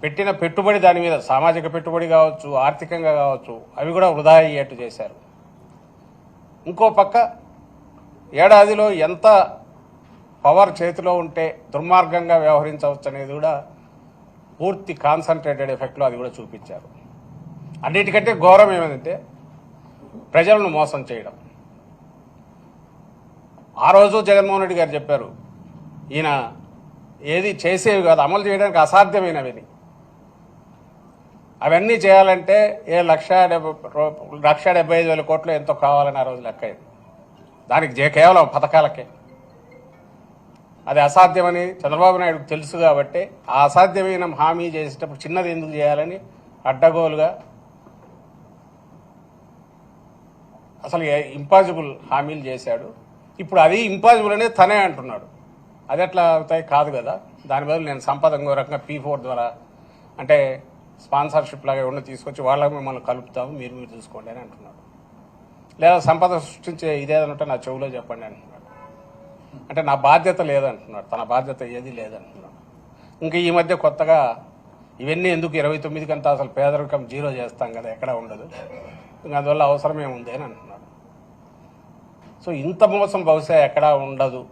పెట్టిన పెట్టుబడి దాని మీద సామాజిక పెట్టుబడి కావచ్చు, ఆర్థికంగా కావచ్చు, అవి కూడా వృధా అయ్యేట్టు చేశారు. ఇంకో పక్క ఏడాదిలో ఎంత పవర్ చేతిలో ఉంటే దుర్మార్గంగా వ్యవహరించవచ్చు అనేది కూడా పూర్తి కాన్సన్ట్రేటెడ్ ఎఫెక్ట్లో అది కూడా చూపించారు. అన్నిటికంటే ఘోరం ఏమంటే ప్రజలను మోసం చేయడం. ఆ రోజు జగన్మోహన్ రెడ్డి గారు చెప్పారు, ఈయన ఏది చేసేవి కాదు, అమలు చేయడానికి అసాధ్యమైనవి. అవన్నీ చేయాలంటే 1,75,000 కోట్లు ఎంతో కావాలని ఆ రోజు లెక్క అయింది. దానికి కేవలం పథకాలకే. అది అసాధ్యమని చంద్రబాబు నాయుడుకు తెలుసు కాబట్టి ఆ అసాధ్యమైన హామీ చేసేటప్పుడు చిన్నది ఎందుకు చేయాలని అడ్డగోలుగా అసలు ఇంపాసిబుల్ హామీలు చేశాడు. ఇప్పుడు అది ఇంపాసిబుల్ అనేది తనే అంటున్నాడు. అది ఎట్లా అవుతాయి? కాదు కదా. దాని బదులు నేను సంపద ఇంకో రకంగా P4 ద్వారా అంటే స్పాన్సర్షిప్ లాగా ఉన్న తీసుకొచ్చి వాళ్ళకి మిమ్మల్ని కలుపుతాము, మీరు చూసుకోండి అని అంటున్నాడు. లేదా సంపద సృష్టించే ఇదేదంటే నా చెవులో చెప్పండి అంటున్నాడు. అంటే నా బాధ్యత లేదంటున్నాడు, తన బాధ్యత ఏది లేదంటున్నాడు. ఇంకా ఈ మధ్య కొత్తగా ఇవన్నీ ఎందుకు 29 కంతా అసలు పేదరికం 0 చేస్తాం కదా, ఎక్కడ ఉండదు, ఇంకా అందువల్ల అవసరమే ఉంది అని అంటున్నాడు. సో ఇంత మోసం బహుశా ఎక్కడా ఉండదు